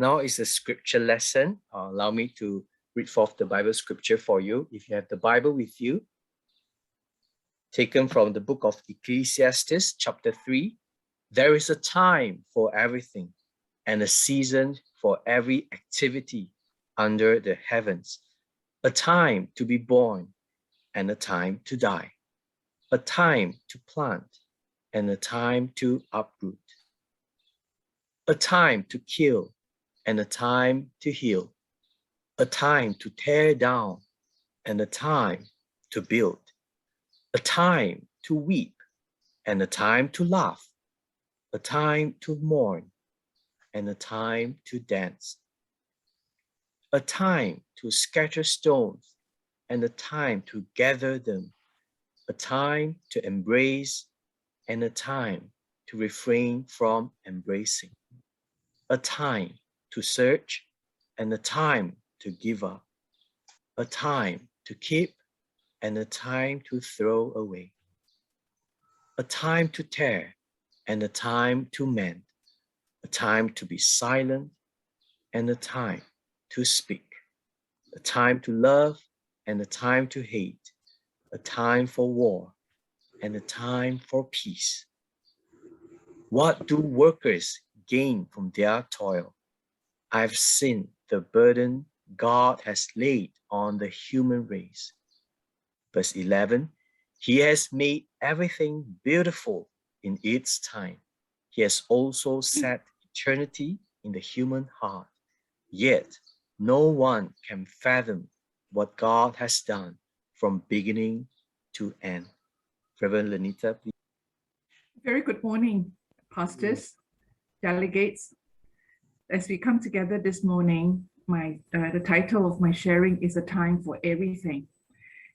Now is a scripture lesson. Allow me to read forth the Bible scripture for you. If you have the Bible with you, taken from the book of Ecclesiastes, chapter 3, there is a time for everything and a season for every activity under the heavens, a time to be born and a time to die, a time to plant and a time to uproot, a time to kill and a time to heal, a time to tear down and a time to build, a time to weep and a time to laugh, a time to mourn and a time to dance, a time to scatter stones and a time to gather them, a time to embrace and a time to refrain from embracing, a time to search and a time to give up, a time to keep and a time to throw away, a time to tear and a time to mend, a time to be silent and a time to speak, a time to love and a time to hate, a time for war and a time for peace. What do workers gain from their toil? I've seen the burden God has laid on the human race. Verse 11, He has made everything beautiful in its time. He has also set eternity in the human heart. Yet no one can fathom what God has done from beginning to end. Reverend Lenita, please. Very good morning, pastors, delegates. As we come together this morning, the title of my sharing is A Time for Everything.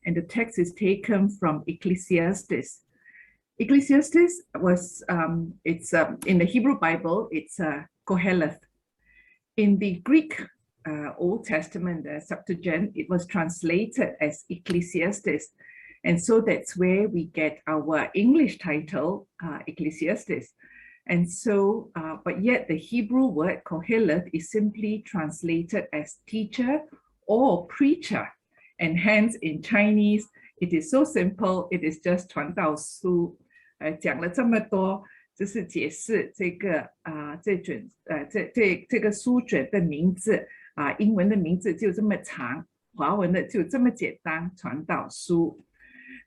And the text is taken from Ecclesiastes. Ecclesiastes was, in the Hebrew Bible, it's Koheleth. In the Greek Old Testament, the Septuagint, it was translated as Ecclesiastes. And so that's where we get our English title, Ecclesiastes. And so, but yet the Hebrew word Koheleth is simply translated as teacher or preacher. And hence in Chinese, it is so simple, it is just 传道书。讲了这么多，就是解释这个这个书卷的名字英文的名字就这么长，华文的就这么简单，传道书。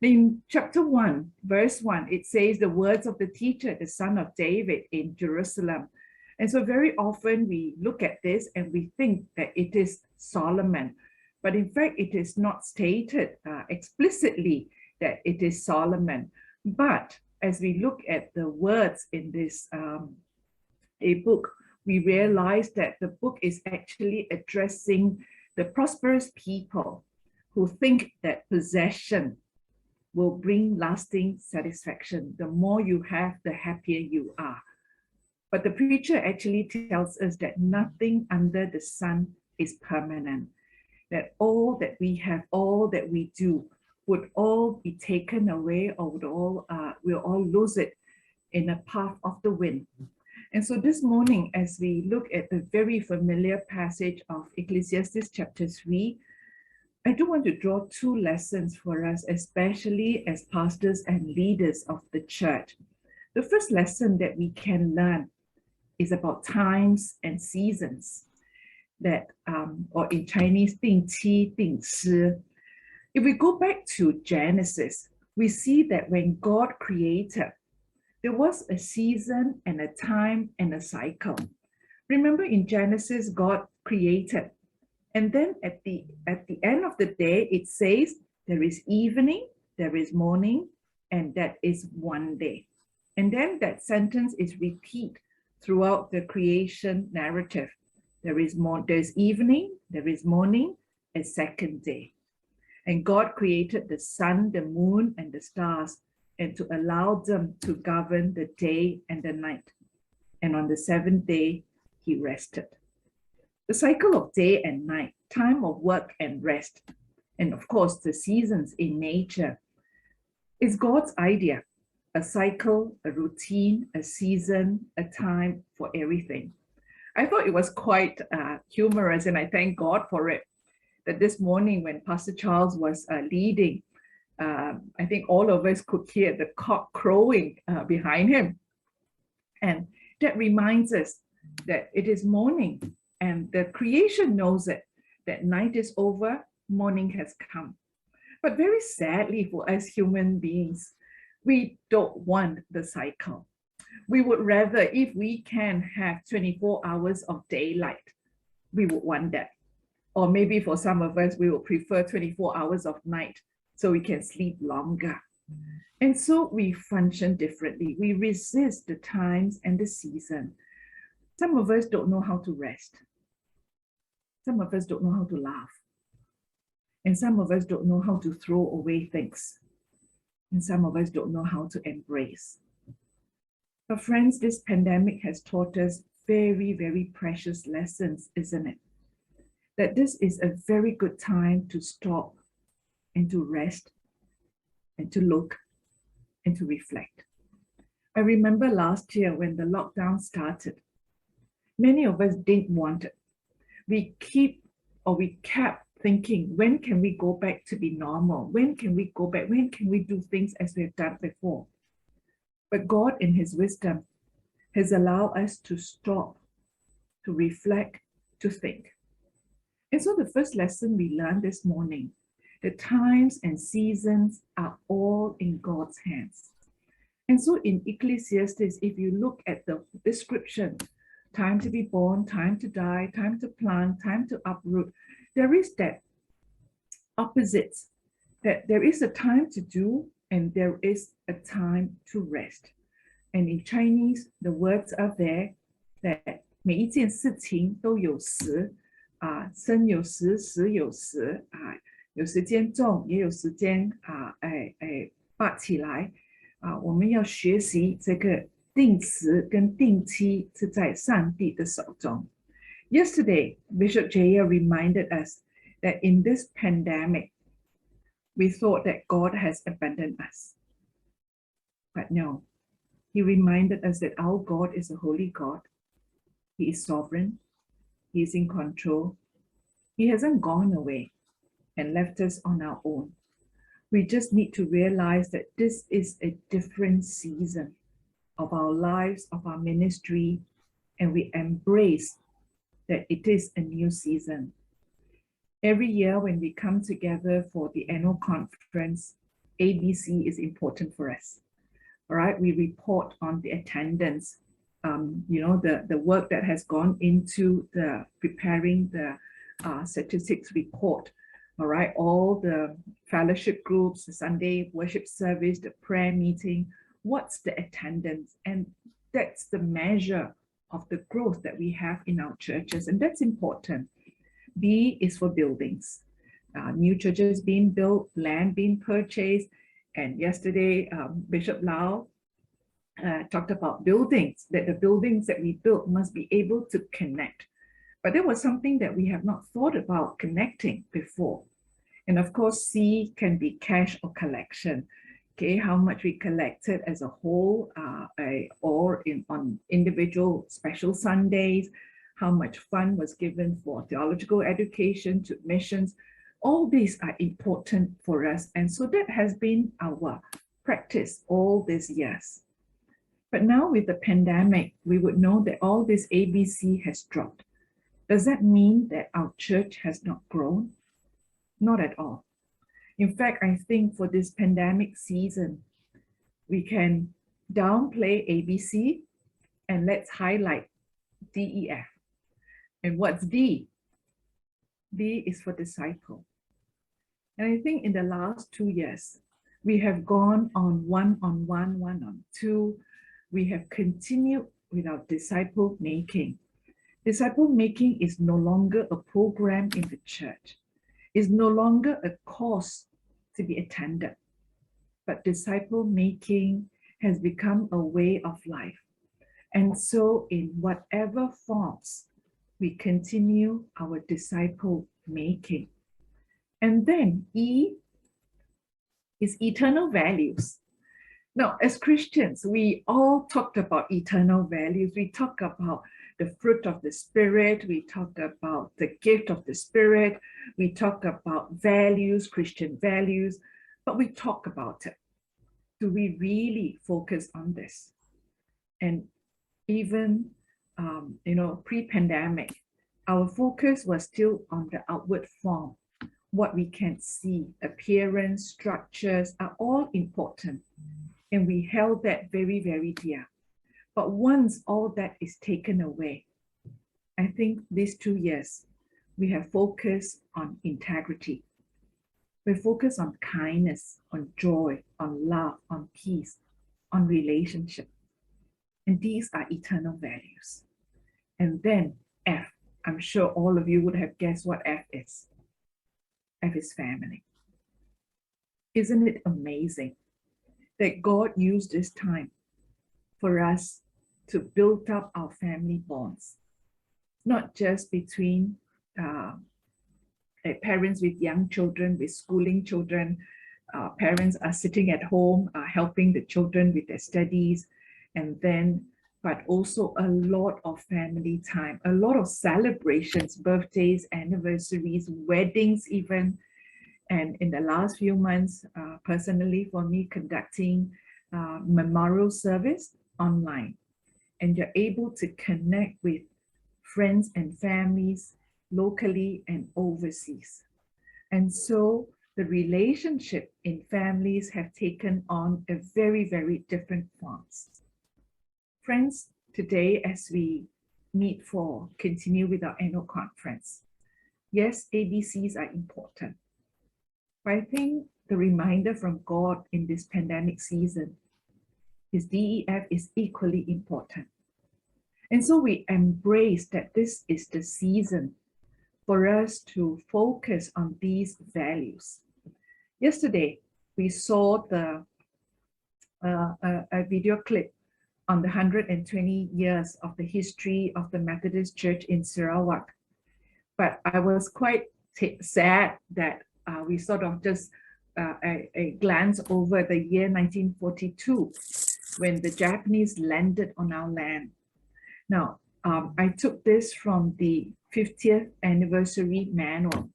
In chapter 1, verse 1, it says the words of the teacher, the son of David in Jerusalem. And so very often we look at this and we think that it is Solomon. But in fact, it is not stated explicitly that it is Solomon. But as we look at the words in this a book, we realize that the book is actually addressing the prosperous people who think that possession will bring lasting satisfaction. The more you have, the happier you are. But the preacher actually tells us that nothing under the sun is permanent, that all that we have, all that we do would all be taken away or we'll all lose it in a path of the wind. And so this morning, as we look at the very familiar passage of Ecclesiastes chapter 3, I do want to draw two lessons for us, especially as pastors and leaders of the church. The first lesson that we can learn is about times and seasons, that, or in Chinese, 定期定时. If we go back to Genesis, we see that when God created, there was a season and a time and a cycle. Remember in Genesis, God created. And then at the end of the day, it says there is evening, there is morning, and that is one day. And then that sentence is repeated throughout the creation narrative. There's evening, there is morning, a second day. And God created the sun, the moon, and the stars, and to allow them to govern the day and the night. And on the seventh day, he rested. The cycle of day and night, time of work and rest, and of course, the seasons in nature, is God's idea. A cycle, a routine, a season, a time for everything. I thought it was quite humorous, and I thank God for it. That this morning when Pastor Charles was leading, I think all of us could hear the cock crowing behind him. And that reminds us that it is morning, and the creation knows it, that night is over, morning has come. But very sadly for us human beings, we don't want the cycle. We would rather, if we can have 24 hours of daylight, we would want that. Or maybe for some of us, we would prefer 24 hours of night so we can sleep longer. And so we function differently. We resist the times and the season. Some of us don't know how to rest. Some of us don't know how to laugh. And some of us don't know how to throw away things. And some of us don't know how to embrace. But friends, this pandemic has taught us very, very precious lessons, isn't it? That this is a very good time to stop and to rest and to look and to reflect. I remember last year when the lockdown started, many of us didn't want it. We kept thinking, when can we go back to be normal? When can we go back? When can we do things as we have done before? But God, in his wisdom, has allowed us to stop, to reflect, to think. And so the first lesson we learned this morning, the times and seasons are all in God's hands. And so in Ecclesiastes, if you look at the description, time to be born, time to die, time to plant, time to uproot, there is that opposites, that there is a time to do and there is a time to rest. And in Chinese, the words are there that 每一件事情都有时，生有时，死有时，有时间种，也有时间拔起来。我们要学习这个定时跟定期是在上帝的手中。Yesterday, Bishop Jaya reminded us that in this pandemic, we thought that God has abandoned us. But no, he reminded us that our God is a holy God. He is sovereign. He is in control. He hasn't gone away and left us on our own. We just need to realize that this is a different season of our lives, of our ministry, and we embrace that it is a new season. Every year when we come together for the annual conference, ABC is important for us. All right, we report on the attendance, the work that has gone into the preparing the statistics report. All right, all the fellowship groups, the Sunday worship service, the prayer meeting, what's the attendance? And that's the measure of the growth that we have in our churches, and that's important. B is for buildings. New churches being built, land being purchased, and yesterday Bishop Lau talked about buildings, that the buildings that we built must be able to connect. But there was something that we have not thought about connecting before. And of course, C can be cash or collection. Okay, how much we collected as a whole, or on individual special Sundays, how much fund was given for theological education, to missions. All these are important for us. And so that has been our practice all these years. But now with the pandemic, we would know that all this ABC has dropped. Does that mean that our church has not grown? Not at all. In fact, I think for this pandemic season, we can downplay ABC and let's highlight DEF. And what's D? D is for disciple. And I think in the last 2 years, we have gone on one-on-one, one-on-two. We have continued with our disciple making. Disciple making is no longer a program in the church. It's no longer a course to be attended, but disciple making has become a way of life. And so in whatever forms, we continue our disciple making. And then E is eternal values. Now, as Christians, we all talked about eternal values. We talk about the fruit of the Spirit. We talk about the gift of the Spirit. We talk about values, Christian values, but we talk about it. Do we really focus on this? And even, pre-pandemic, our focus was still on the outward form. What we can see, appearance, structures are all important. And we held that very, very dear. But once all that is taken away, I think these 2 years, we have focused on integrity. We focus on kindness, on joy, on love, on peace, on relationship. And these are eternal values. And then F, I'm sure all of you would have guessed what F is. F is family. Isn't it amazing that God used this time for us to build up our family bonds, not just between parents with young children, with schooling children. Parents are sitting at home, helping the children with their studies, but also a lot of family time, a lot of celebrations, birthdays, anniversaries, weddings even. And in the last few months, personally for me, conducting memorial service online. And you're able to connect with friends and families locally and overseas. And so the relationship in families have taken on a very, very different forms. Friends, today as we continue with our annual conference, yes, ABCs are important. But I think the reminder from God in this pandemic season is DEF is equally important. And so we embrace that this is the season for us to focus on these values. Yesterday, we saw a video clip on the 120 years of the history of the Methodist Church in Sarawak. But I was quite sad that we sort of just a glance over the year 1942 when the Japanese landed on our land. Now, I took this from the 50th anniversary manual,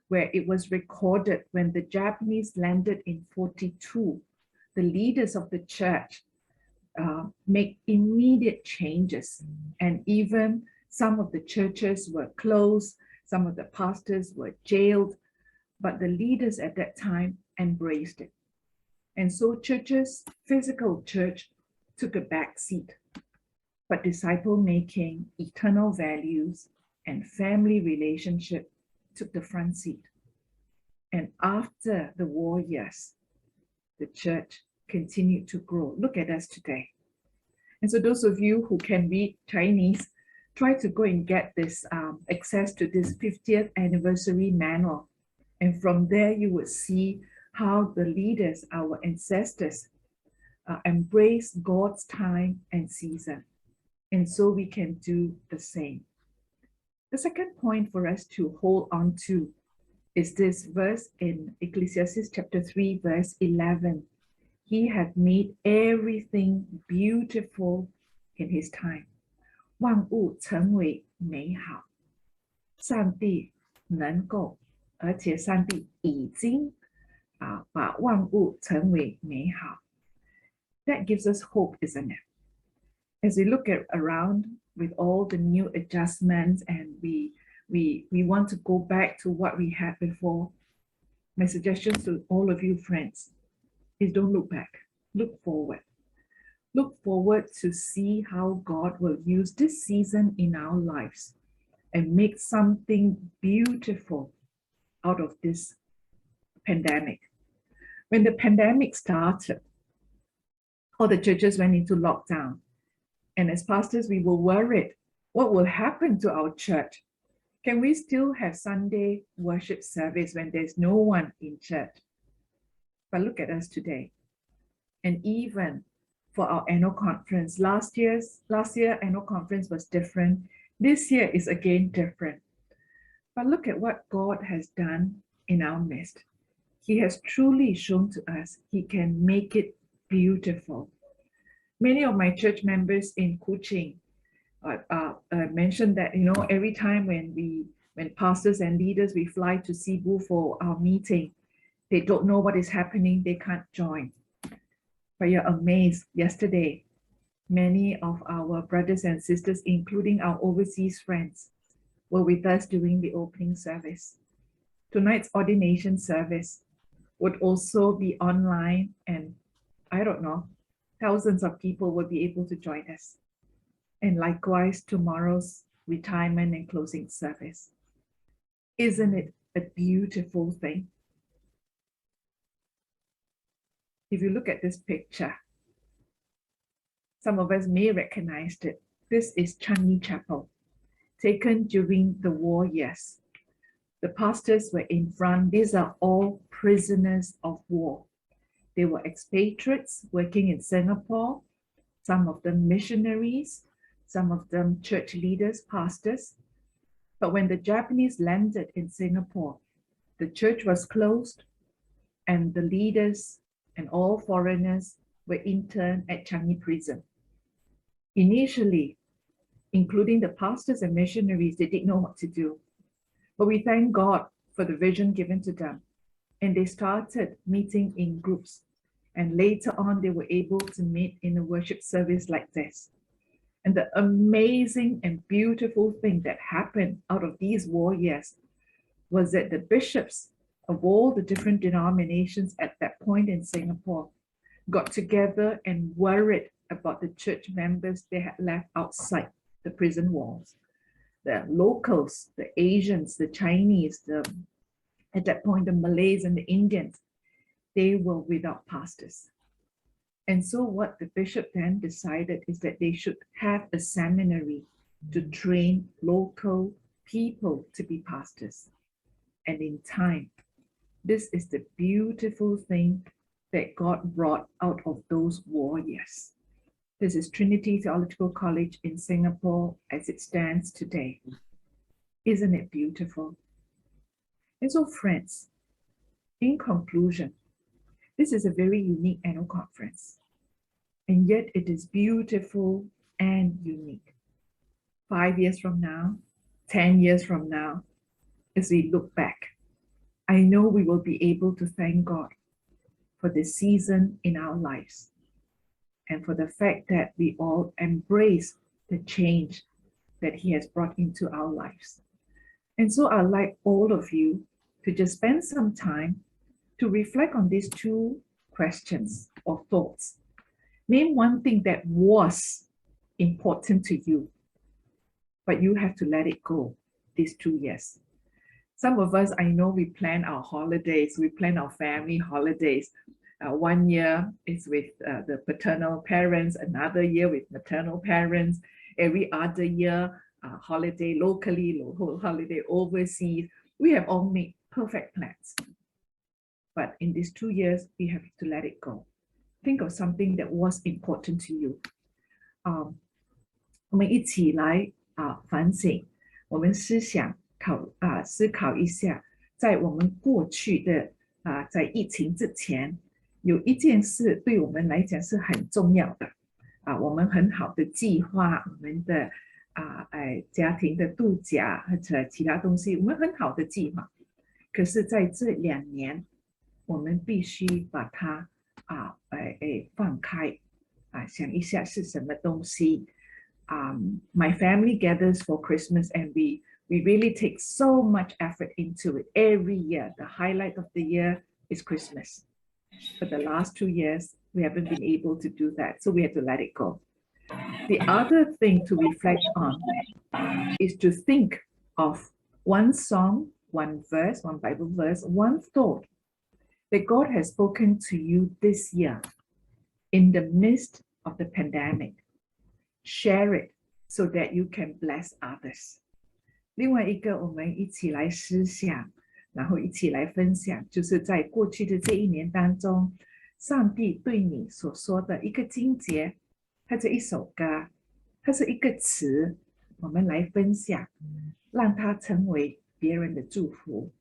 where it was recorded when the Japanese landed in 42, the leaders of the church make immediate changes, and even some of the churches were closed, some of the pastors were jailed, but the leaders at that time embraced it. And so churches, physical church, took a back seat, but disciple making, eternal values, and family relationship took the front seat. And after the war years, the church continued to grow. Look at us today. And so those of you who can read Chinese, try to go and get this access to this 50th anniversary manual. And from there, you would see how the leaders, our ancestors, embrace God's time and season. And so we can do the same. The second point for us to hold on to is this verse in Ecclesiastes chapter 3, verse 11. He had made everything beautiful in his time. 万物成为美好。上帝能够，而且上帝已经把万物成为美好。That gives us hope, isn't it? As we look around with all the new adjustments and we want to go back to what we had before, my suggestion to all of you friends is don't look back, look forward. Look forward to see how God will use this season in our lives and make something beautiful out of this pandemic. When the pandemic started, all the churches went into lockdown. And as pastors, we were worried, what will happen to our church? Can we still have Sunday worship service when there's no one in church? But look at us today. And even for our annual conference, last year annual conference was different. This year is again different. But look at what God has done in our midst. He has truly shown to us He can make it beautiful. Many of my church members in Kuching, mentioned that, you know, every time when pastors and leaders, we fly to Cebu for our meeting, they don't know what is happening, they can't join. But you're amazed, yesterday, many of our brothers and sisters, including our overseas friends, were with us during the opening service. Tonight's ordination service would also be online, and I don't know, thousands of people will be able to join us. And likewise, tomorrow's retirement and closing service. Isn't it a beautiful thing? If you look at this picture, some of us may recognize it. This is Changi Chapel, taken during the war years. The pastors were in front. These are all prisoners of war. They were expatriates working in Singapore, some of them missionaries, some of them church leaders, pastors. But when the Japanese landed in Singapore, the church was closed, and the leaders and all foreigners were interned at Changi prison. Initially, including the pastors and missionaries, they didn't know what to do. But we thank God for the vision given to them. And they started meeting in groups. And later on, they were able to meet in a worship service like this. And the amazing and beautiful thing that happened out of these war years was that the bishops of all the different denominations at that point in Singapore got together and worried about the church members they had left outside the prison walls. The locals, the Asians, the Chinese, at that point, the Malays and the Indians, they were without pastors. And so what the bishop then decided is that they should have a seminary to train local people to be pastors. And in time, this is the beautiful thing that God brought out of those war years. This is Trinity Theological College in Singapore as it stands today. Isn't it beautiful? And so, friends, in conclusion, this is a very unique annual conference, and yet it is beautiful and unique. 5 years from now, 10 years from now, as we look back, I know we will be able to thank God for this season in our lives and for the fact that we all embrace the change that He has brought into our lives. And so I'd like all of you to just spend some time to reflect on these two questions or thoughts. Name one thing that was important to you, but you have to let it go these 2 years. Some of us, I know we plan our holidays, we plan our family holidays. 1 year is with the paternal parents, another year with maternal parents, every other year, holiday locally, holiday overseas. We have all made perfect plans. But in these 2 years, we have to let it go. Think of something that was important to you. 我们一起来反省，我们思考一下，在我们过去的在疫情之前，有一件事对我们来讲是很重要的我们很好的计划我们的家庭的度假或者其他东西，我们很好的计划。可是在这2年，我们必须把它放开想一下是什么东西。My family gathers for Christmas, and we really take so much effort into it every year. The highlight of the year is Christmas. But the last 2 years, we haven't been able to do that, so we have to let it go. The other thing to reflect on is to think of one song, one verse, one Bible verse, one thought that God has spoken to you this year in the midst of the pandemic. Share it so that you can bless others. 另外一个，我们一起来思想，然后一起来分享，就是在过去的这1年当中，上帝对你所说的一个经节，它是一首歌，它是一个词，我们来分享，让它成为别人的祝福。